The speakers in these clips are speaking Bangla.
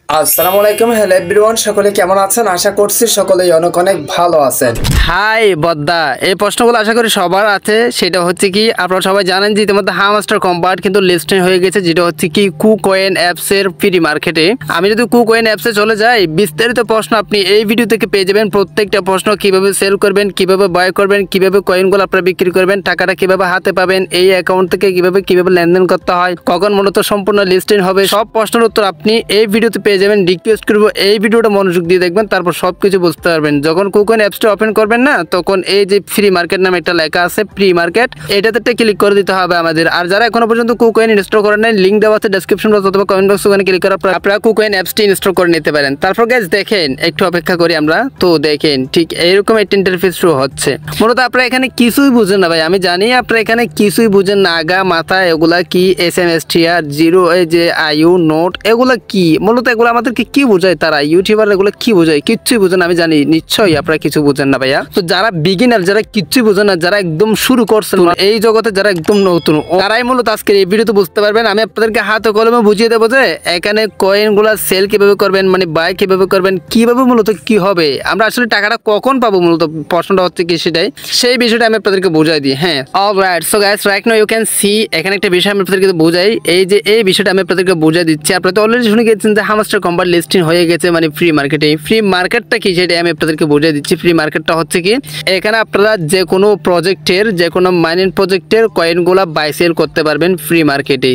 আসসালামু আলাইকুম, হ্যালো এভরিওয়ান, সকলে কেমন আছেন? আশা করছি সকলেই অনেক অনেক ভালো আছেন। হাই বদ্দা, এই প্রশ্নগুলো আশা করি সবার আছে। সেটা হচ্ছে কি, আপনারা সবাই জানেন যে ইতিমধ্যে হামস্টার কম্পার্ট কিন্তু লিস্টিং হয়ে গেছে, যেটা হচ্ছে কি কুকয়েন অ্যাপস এর ফ্রি মার্কেটে। আমি যদি কুকয়েন অ্যাপসে চলে যাই, বিস্তারিত প্রশ্ন আপনি এই ভিডিও থেকে পেয়ে যাবেন। প্রত্যেকটা প্রশ্ন, কিভাবে সেল করবেন, কিভাবে বাই করবেন, কিভাবে কয়েনগুলো আপনারা বিক্রি করবেন, টাকাটা কিভাবে হাতে পাবেন, এই অ্যাকাউন্ট থেকে কিভাবে লেনদেন করতে হয়, কখন মূলত সম্পূর্ণ লিস্টিং হবে, সব প্রশ্নের উত্তর আপনি এই ভিডিওতে পেয়ে যাবেন। রিকোয়েস্ট করবো এই ভিডিওটা মনোযোগ দিয়ে দেখবেন, তারপর সবকিছু বুঝতে পারবেন। যখন কুকয়েন অ্যাপসটা ওপেন করবেন না, তখন এই যে ফ্রি মার্কেট নামে একটা লেখা আছে, ফ্রি মার্কেট, এটাতে ক্লিক করে দিতে হবে আমাদের। আর যারা এখনো পর্যন্ত কুকয়েন ইনস্টল করেন নাই, লিঙ্ক দেওয়া আছে ডেসক্রিপশন বক্স অথবা কমেন্ট বক্স, ওখানে ক্লিক করে আপনারা কুকয়েন অ্যাপসটি ইনস্টল করে নিতে পারেন। তারপর গাইস দেখেন, একটু অপেক্ষা করি আমরা, তো দেখেন ঠিক এইরকম একটা ইন্টারফেস শুরু হচ্ছে। মূলত আপনারা এখানে কিছুই বুঝেন না ভাই, আমি জানি আপনারা এখানে কিছুই বুঝেন না। আগা মাথা এগুলা কি, SMSTR জিরো, এই যে IU নোট, এগুলা কি? মূলত এগুলো আমাদেরকে কি বোঝায়? তারা ইউটিউবার এগুলো কি বোঝায়? কিচ্ছুই বুঝেন, আমি জানি নিশ্চয়ই আপনারা কিছু বুঝেন না ভাইয়া। তো যারা বিগিনার, যারা কিচ্ছুই বুঝেন না, যারা একদম শুরু করছেন এই জগতে, যারা একদম নতুন, তারাই মূলত আজকের এই ভিডিওতে বুঝতে পারবেন। আমি আপনাদেরকে হাতে কলমে বুঝিয়ে দেবো যে এখানে কয়েনগুলা সেল কিভাবে করবেন, মানে বাই কিভাবে করবেন, কিভাবে মূলত কি হবে, আমরা আসলে টাকাটা কখন পাবো, মূলত প্রশ্নটা হচ্ছে কি সেটাই, সেই বিষয়টা আমি আপনাদেরকে বুঝাই দিই। হ্যাঁ, alright. So guys, right now you can see, এখানে একটা বিষয় আমি আপনাদেরকে বুঝাই। এই যে এই বিষয়টা আমি আপনাদেরকে বুঝাই দিচ্ছি। আপনারা তো অলরেডি শুনে গেছেন যে হামস্টার কম্পার্ট লিস্টিং হয়ে গেছে, মানে ফ্রি মার্কেটে। ফ্রি মার্কেটটা কি সেটা আমি আপনাদেরকে বুঝিয়ে দিচ্ছি। ফ্রি মার্কেটটা হচ্ছে কি, এখানে আপনারা যে কোনো প্রজেক্টের, যে কোনো মাইনিং প্রজেক্টের কয়েনগুলা বাই সেল করতে পারবেন ফ্রি মার্কেটে।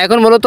এখন মূলত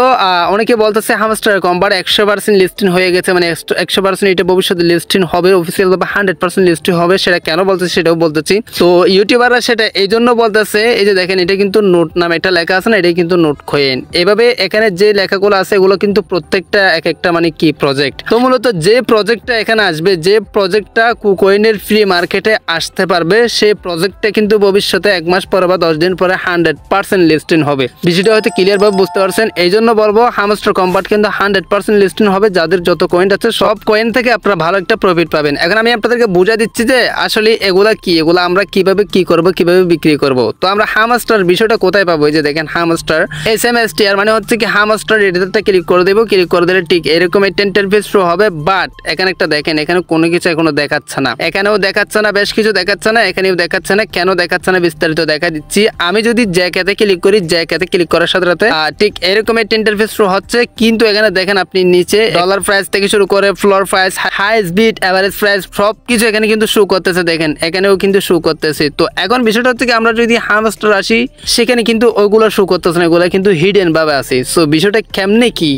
অনেকে বলতেছে হামস্টার কম্পার্ট 100% লিস্টিং হয়ে গেছে, মানে 100% এটা ভবিষ্যতে লিস্টিং হবে, অফিসিয়াল বা 100% লিস্টিং হবে। সেটা কেন বলতেছে সেটাও বলতেছি। তো ইউটিউবাররা সেটা এই জন্য বলতেছে, এই যে দেখেন এটা কিন্তু নোট নামে একটা লেখা আছে না, এটাই কিন্তু নোট কয়েন। এভাবে এখানে যে লেখাগুলো আছে এগুলো কিন্তু প্রত্যেকটা এক একটা মানে কি প্রজেক্ট। তো মূলত যে প্রজেক্টটা এখানে আসবে, যে প্রজেক্টটা কুকয়েনের ফ্রি মার্কেটে আসতে পারবে, সেই প্রজেক্টটা কিন্তু ভবিষ্যতে 1 মাস পরে বা 10 দিন পরে 100% লিস্টিং হবে। বিষয়টা হয়তো ক্লিয়ার ভাবে বুঝতে পারছেন। এই জন্য বলবো হামস্টার কম্পার্ট কিন্তু 100% লিস্টিং হবে। যাদের যত কয়েন আছে সব কয়েন থেকে আপনারা ভালো একটা প্রফিট পাবেন। এখন আমি আপনাদেরকে বুঝা দিচ্ছি যে আসলে এগুলা কি, এগুলা আমরা কিভাবে কি করব, কিভাবে বিক্রি করব। তো আমরা হামস্টার বিষয়টা কোথায় পাবো? এই যে দেখেন হামস্টার, SMSTR মানে হচ্ছে কি হামস্টার, এটাতে ক্লিক করে দেবো। ক্লিক করে দিলে ঠিক এরকম একটা ইন্টারফেস শুরু হবে। বাট এখানে একটা দেখেন, এখানে কোনো কিছু এখনো দেখাচ্ছে না, এখানেও দেখাচ্ছে না, বেশ কিছু দেখাচ্ছে না, এখানেও দেখাচ্ছে না। কেন দেখাচ্ছে না বিস্তারিত দেখা দিচ্ছি। আমি যদি জ্যাকেতে ক্লিক করি, জ্যাকেতে ক্লিক করার সাথে সাথে ঠিক এরকম একটা ইন্টারফেস শুরু হচ্ছে। কিন্তু এখানে দেখেন আপনি নিচে ডলার প্রাইস থেকে শুরু করে ফ্লোর প্রাইস, হাইস্ট বিড, এভারেজ প্রাইস, সবকিছু এখানে কিন্তু শো করতেছে। দেখেন এখানেও কিন্তু শো করতেছে। তো এখন বিষয়টা হচ্ছে কি, আমরা যদি হামস্টার আসি, সেখানে কিন্তু ওইগুলো শো করতেছে না, ওগুলো কিন্তু হিডেন ভাবে আছে। সো বিষয়টা কেমনে কি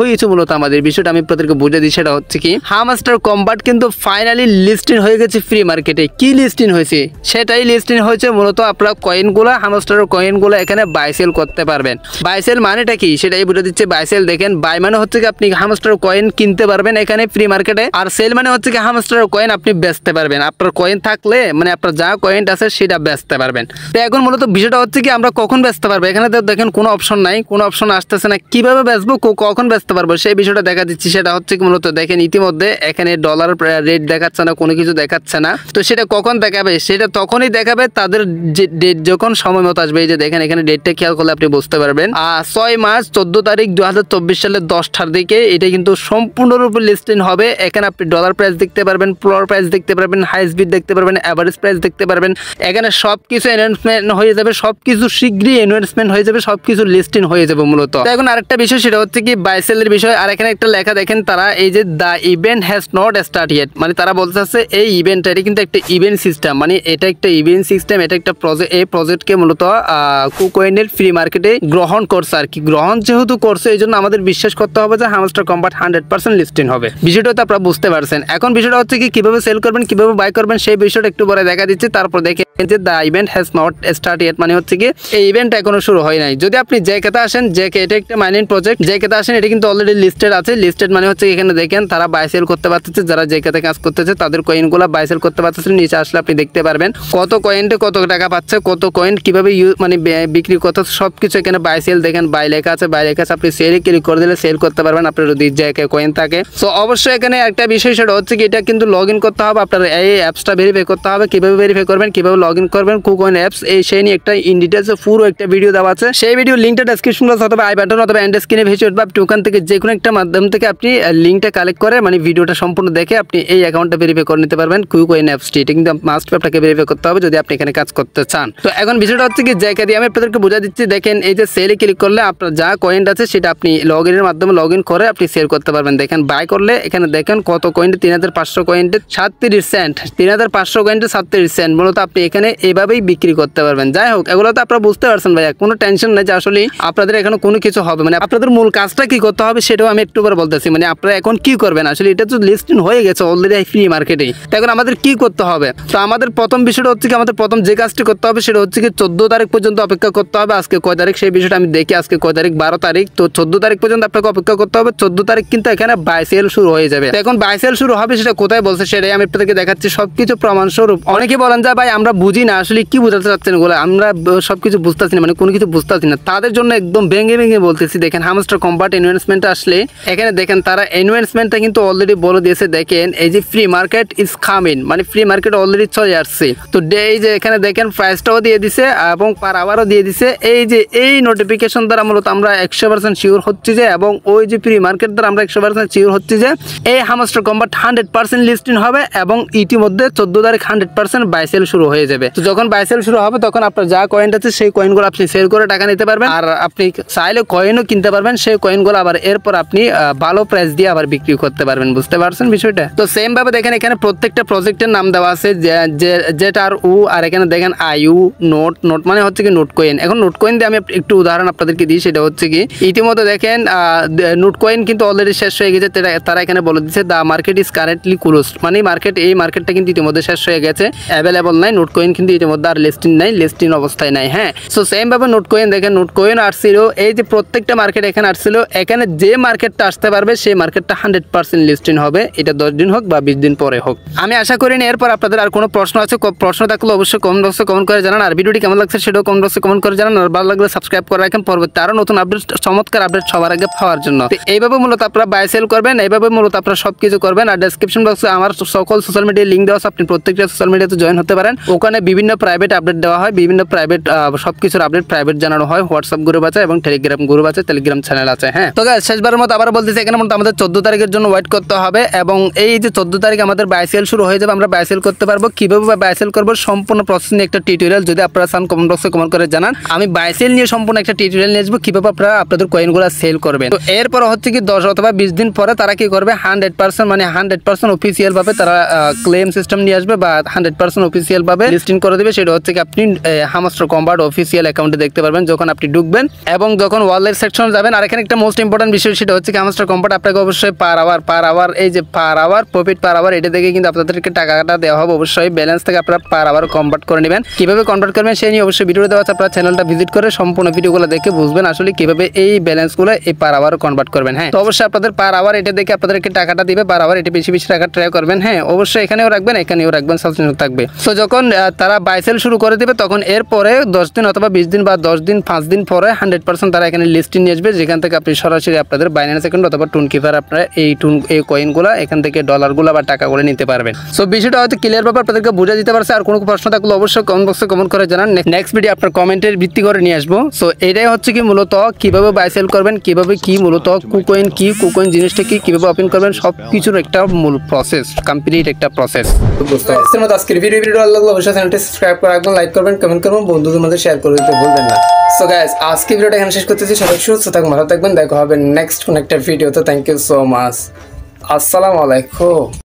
হয়েছে মূলত আমাদের বিষয়টা আমি আপনাদেরকে বুঝে দিই। সেটা হচ্ছে কি, হামস্টার কম্পার্ট কিন্তু ফাইনালি লিস্টিং হয়ে গেছে ফ্রি মার্কেটে। কি লিস্টিং হয়েছে? সেটাই লিস্টিং হয়েছে মূলত আপনারা কয়েনগুলো, হামস্টারের কয়েনগুলো এখানে বাই সেল করতে পারবেন। বাই সেল মানেটা কি সেটাই বুঝে দিচ্ছে। বাই সেল দেখেন, বাই মানে হচ্ছে কি আপনি হামস্টার কয়েন কিনতে পারবেন এখানে ফ্রি মার্কেটে, আর সেল মানে হচ্ছে কি হামস্টারের কয়েন আপনি বেচতে পারবেন। আপনার কয়েন থাকলে, মানে আপনার যা কয়েন আছে সেটা বেচতে পারবেন। তো এখন মূলত বিষয়টা হচ্ছে কি, আমরা কখন বেচতে পারবো? এখানে দেখেন কোনো অপশন নাই, কোনো অপশন আসতেছে না। কিভাবে বেচবো, কখন বেচতে পারবো সেই বিষয়টা দেখা দিচ্ছি। সেটা হচ্ছে কি, মূলত দেখেন ইতিমধ্যে এখানে ডলার রেট দেখাচ্ছে না, কোনো কিছু দেখাচ্ছে না। তো সেটা কখন দেখাবে? সেটা তখনই দেখাবে তাদের যে ডেট যখন সময় মতো আসবে। এই যে দেখেন এখানে ডেটটা খেয়াল করলে আপনি বুঝতে পারবেন। 6 মার্চ 14 তারিখ 2024 সালের 10টার দিকে এটা কিন্তু সম্পূর্ণরূপে লিস্টিং হবে। এখানে আপনি ডলার প্রাইস দেখতে পারবেন, ফ্লোর প্রাইস দেখতে পারবেন, হাইস্ট বিড দেখতে পারবেন, এভারেজ প্রাইস দেখতে পারবেন। এখানে সবকিছু অ্যানাউন্সমেন্ট হয়ে যাবে, সবকিছু শীঘ্রই অ্যানাউন্সমেন্ট হয়ে যাবে, সবকিছু লিস্টিং হয়ে যাবে মূলত। এখন আরেকটা বিষয়, সেটা হচ্ছে কি বাই সেলের বিষয়। আর এখানে একটা লেখা দেখেন, তারা এই যে the event has not start yet, মানে তারা বলতেছে এই ইভেন্ট, এটা কিন্তু একটা ইভেন্ট সিস্টেম, মানে এটা একটা ইভেন্ট সিস্টেম, এটা একটা প্রজেক্ট। এই প্রজেক্টকে মূলত কুকয়েনের ফ্রি মার্কেটে গ্রহণ করছে আর কি। গ্রহণ যেহেতু করছে, এই জন্য আমাদের বিশ্বাস করতে হবে যে হামস্টার কম্পার্ট 100% লিস্টিং হবে। বিষয়টা তো আপনারা বুঝতে পারছেন। এখন বিষয়টা হচ্ছে কি, কিভাবে সেল করবেন, কিভাবে বাই করবেন, সেই বিষয়টা একটু পরে দেখা দিচ্ছে। তারপর দেখেন যে the event has not start yet, মানে হচ্ছে কি এই ইভেন্ট এখনো শুরু হয় নাই। যদি আপনি জ্যাকেতে আসেন, জ্যাকে এটা একটা মাইনিং প্রজেক্ট, জ্যাকেতে আসেন, এটা কিন্তু অলরেডি লিস্টেড আছে। লিস্টেড মানে হচ্ছে এখানে দেখেন তারা বাই সেল করতে পারতেছে, যারা জ্যাকেতে কাজ করতেছে তাদের কয়েনগুলো বাই সেল করতে পারতেছে। নিচে আসলে আপনি দেখতে পারবেন কত কয়েনটে কত টাকা পাচ্ছে, কত কয়েন কিভাবে মানে বিক্রি করতে, সবকিছু এখানে বাই সেল দেখেন, বাই লেখা আছে, বাই লেখা আছে। আপনি সেলে ক্লিক করে দিলে সেল করতে পারবেন আপনার যদি জ্যাকে কয়েন থাকে। সো অবশ্যই এখানে একটা বিষয়, সেটা হচ্ছে কি এটা কিন্তু লগ ইন করতে হবে আপনার, এই অ্যাপসটা ভেরিফাই করতে হবে। কিভাবে ভেরিফাই করবেন, কিভাবে লগ ইন করবেন কুকয়েন অ্যাপস, এই সেই নিয়ে একটা ইন ডিটেলসে পুরো একটা ভিডিও দেওয়া আছে। সেই ভিডিও লিঙ্কটা ডেসক্রিপশন বক্স অথবা আই বাটন অথবা এন্ড স্ক্রিনে ভেসে উঠবে। আপনি ওখান থেকে যে কোনো একটা মাধ্যম থেকে থেকে আপনি লিঙ্কটা কালেক্ট করে মানে ভিডিওটা সম্পূর্ণ দেখে আপনি এই অ্যাকাউন্টটা ভেরিফাই করে নিতে পারবেন কুকয়েন অ্যাপসটি। এটা কিন্তু মাস্ট আপনাকে ভেরিফাই করতে হবে যদি আপনি এখানে কাজ করতে চান। তো এখন বিষয়টা হচ্ছে কি জায়গা দিয়ে আমি আপনাদেরকে বোঝা দিচ্ছি। দেখেন এই যে সেলে ক্লিক করলে আপনার যা কয়েন আছে সেটা আপনি লগ ইনের মাধ্যমে লগ ইন করে আপনি সেল করতে পারবেন। দেখেন বাই করলে এখানে দেখেন কত কয়েন্টে 3500 কয়েন্টে 37 সেন্ট, 3500 কয়েন্টে 37 সেন্ট। মূলত আপনি এখানে এভাবেই বিক্রি করতে পারবেন। যাই হোক এগুলো তো আপনারা বুঝতে পারছেন ভাইয়া, কোনো টেনশন নেই যে আসলে আপনাদের এখানে কোনো কিছু হবে মানে আপনাদের মূল কাজটা কি করতে হবে সেটাও আমি একটু পরে বলতেছি। মানে আপনারা এখন কি করবেন, আসলে এটা তো লিস্টিং হয়ে গেছে অলরেডি ফ্রি মার্কেটে, এখন আমাদের কি করতে হবে? তো আমাদের প্রথম বিষয়টা হচ্ছে কি আমাদের প্রথম যে কাজটি করতে হবে সেটা হচ্ছে কি 14 তারিখ পর্যন্ত অপেক্ষা করতে হবে। আজকে কয় তারিখ সেই বিষয়টা আমি দেখি, আজকে কয় তারিখ 12 তারিখ। তো 14 তারিখ পর্যন্ত আপনাকে অপেক্ষা করতে হবে। 14 তারিখ কিন্তু এখানে বাই সেল শুরু হয়ে যাবে। এখন বাই সেল শুরু হবে সেটা কোথায় বলছে সেটাই আমি আপনাদেরকে দেখাচ্ছি সবকিছু প্রমাণ স্বরূপ। অনেকে বলেন যে ভাই আমরা বুঝি না আসলে কি বোঝাতে চাচ্ছেন এগুলো, আমরা সবকিছু বুঝতেছি না, মানে কোনো কিছু বুঝতেছি না। তাদের জন্য একদম ভেঙে ভেঙে বলতেছি। দেখেন হামস্টার কম্বাট ইনভেস্টমেন্ট আসলে এখানে দেখেন তারা ইনভেস্টমেন্টটা কিন্তু অলরেডি বলে দিয়েছে। দেখেন এই যে ফ্রি মার্কেট ইজ কামিং, মানে ফ্রি মার্কেট অলরেডি চলে আসছে। তো এই যে এখানে দেখেন প্রাইসটাও দিয়ে দিছে এবং পার আওয়ারও দিয়ে দিছে। এই যে এই নোটিফিকেশন দ্বারা মূলত আমরা 100% শিওর হচ্ছি যে, এবং ওই যে ফ্রি মার্কেট দ্বারা আমরা 100% শিওর হচ্ছি যে এই হামস্টার কম্বাট 100% লিস্টিং হবে এবং ইতিমধ্যে 14 তারিখ 100% বাই সেল শুরু হয়ে যাবে। তো যখন বাই সেল শুরু হবে তখন আপনার যা কয়েন আছে সেই কয়েনগুলো আপনি সেল করে টাকা নিতে পারবেন, আর আপনি চাইলে কয়েনও কিনতে পারবেন। সেই কয়েনগুলো আবার এরপর আপনি ভালো প্রাইস দিয়ে আবার বিক্রি করতে পারবেন। বুঝতে পারছেন বিষয়টা? তো সেম ভাবে দেখেন এখানে প্রত্যেকটা প্রজেক্টের নাম দেওয়া আছে, যেটা আর উ, আর এখানে দেখেন আইউ নোট। নোট মানে হচ্ছে কি নোট কয়েন। এখন নোট কয়েন দিয়ে আমি একটু উদাহরণ আপনাদেরকে দিই, সেটা হচ্ছে কি ইতিমধ্যে দেখেন নোট কয়েন কিন্তু অলরেডি শেষ হয়ে গেছে। তারা এখানে বলে দিচ্ছে the market is currently closed, মানে এই মার্কেটটা কিন্তু ইতিমধ্যে শেষ হয়ে গেছে, অ্যাভেলেবল নাই। নোট কয়েন কিন্তু ইতিমধ্যে আর লিস্টিং নাই, লিস্টিং অবস্থায় নাই। হ্যাঁ, সো সেম ভাবে নোট কয়েন দেখেন, নোট কয়েন আসছিল এই যে প্রত্যেকটা মার্কেট এখানে আসছিল। এখানে যে মার্কেটটা আসতে পারবে সেই মার্কেটটা 100% লিস্টিং হবে, এটা 10 দিন হোক বা 20 দিন পরে হোক। আমি আশা করি না এরপর আপনাদের আর কোনো প্রশ্ন আছে। প্রশ্ন থাকলে অবশ্যই কমেন্ট বক্সে কমেন্ট করে জানান, আর ভিডিওটি কেমন লাগছে সেটাও কমেন্ট বক্সে কমেন্ট করে জানান। আর ভালো লাগলে সাবস্ক্রাইব করে রাখেন পরবর্তী আরো নতুন আপডেট, চমৎকার আপডেট সবার আগে পাওয়ার জন্য। এইভাবে মূলত আপনারা বাই সেল করবেন, এইভাবে মূলত আপনারা সবকিছু করবেন। আর ডেসক্রিপশন বক্সে আমার সকল সোশ্যাল মিডিয়ার লিঙ্ক দেওয়া আছে, আপনি প্রত্যেকটা সোশ্যাল মিডিয়াতে জয়েন হতে পারেন। ওখানে বিভিন্ন প্রাইভেট আপডেট দেওয়া হয়, বিভিন্ন প্রাইভেট সবকিছুর আপডেট প্রাইভেট জানানো হয়। হোয়াটসঅ্যাপ গ্রুপ আছে এবং টেলিগ্রাম গ্রুপ আছে, টেলিগ্রাম চ্যানেল আছে। হ্যাঁ, তো শেষবারের মতো আবার বলতেছি এখানে মূলত আমাদের 14 তারিখের জন্য ওয়েট করতে হবে, এবং এই যে 14 তারিখ আমাদের বাই সেল শুরু হয়ে যাবে। আমরা বাই সেল করতে পারবো, কিভাবে বাই সেল করবো সম্পূর্ণ প্রসেস নিয়ে একটা টিউটোরিয়াল যদি আপনারা চান কমেন্ট বক্সে কমেন্ট করে জানান। আমি বাই সেল নিয়ে সম্পূর্ণ একটা টিউটোরিয়াল নিয়ে আসবো কিভাবে আপনারা আপনাদের কয়েনগুলো সেল করবেন। তো এরপর হচ্ছে কি 10 অথবা 20 দিন পরে তারা কি করবে 100% মানে 100% অফিসিয়াল ভাবে তারা ক্লেম সিস্টেম নিয়ে আসবে বা 100% অফিসিয়াল ভাবে লিস্টিং করে দেবে। সেটা হচ্ছে কি আপনি হামস্টার কম্বাট অফিসিয়াল অ্যাকাউন্টে দেখতে পারবেন যখন আপনি ঢুকবেন এবং যখন ওয়ালেট সেকশনে যাবেন। আর এখানে একটা মোস্ট ইম্পর্টেন্ট বিষয় সেটা হচ্ছে কি হামস্টার কম্বাট আপনাকে অবশ্যই পার আওয়ার এই যে per hour profit per hour এটা দেখে কিন্তু আপনাদেরকে টাকাটা দেওয়া হবে। অবশ্যই ব্যালেন্স থেকে আপনারা পার আওয়ার কনভার্ট করে নেবেন। কিভাবে কনভার্ট করবেন সেই নিয়ে অবশ্যই ভিডিও দেওয়া আছে, আপনারা চ্যানেলটা ভিজিট করে সম্পূর্ণ ভিডিওগুলো দেখে বুঝবেন আসলে কিভাবে এই ব্যালেন্সগুলো এই পার আওয়ার কনভার্ট করবেন। হ্যাঁ, তো অবশ্যই আপনাদের পার আওয়ার এটা দেখে আপনাদেরকে টাকাটা দিবে পার আওয়ার, এটা বেশি বেশি টাকা ট্রাই করবেন। হ্যাঁ, অবশ্যই এখানেও রাখবেন এখানেও রাখবেন, সবসময় থাকবে। সো যখন তারা বাই সেল শুরু করে দেবে তখন এরপরে 10 দিন অথবা 20 দিন বা 10 দিন 5 দিন পরে 100% তারা এখানে লিস্টিং নিয়ে আসবে, যেখান থেকে আপনি সরাসরি আপনাদের বাইন্যান্স অ্যাকাউন্ট অথবা টুনকিপার আপনারা এই কয়েনগুলো এখান থেকে ডলারগুলো বা টাকাগুলো নিতে পারবেন। সো বিষয়টা হয়তো ক্লিয়ার ভাবে আপনাদেরকে বুঝা দিতে পারছে। আর কোনো প্রশ্ন থাকলে অবশ্যই কমেন্ট বক্সে কমেন্ট করে জানান, নেক্সট ভিডিও আপনার কমেন্টের ভিত্তি করে নিয়ে আসবো। সো এটাই হচ্ছে কি মূলত কিভাবে বাই সেল করবেন, কিভাবে কি মূলত কুকয়েন কি, কুকয়েন জিনিসটা কি, কিভাবে ওপেন করবেন, সবকিছুর একটা মূল প্রসেস, কমপ্লিট একটা প্রসেস। বুঝতে পারছেন? আজকের ভিডিও ভালো লাগলে অবশ্যই চ্যানেলটি সাবস্ক্রাইব করে রাখবেন, লাইক করবেন, কমেন্ট করবেন, বন্ধুদের মধ্যে শেয়ার করে দিতে ভুলবেন না। সো গাইস আজকে ভিডিওটা এখানে শেষ করতেছি। সবাই সুস্থ থাকবেন, ভালো থাকবেন, দেখা হবে নেক্সট কোন একটা ভিডিওতে। Thank you so much. আসসালামু আলাইকুম।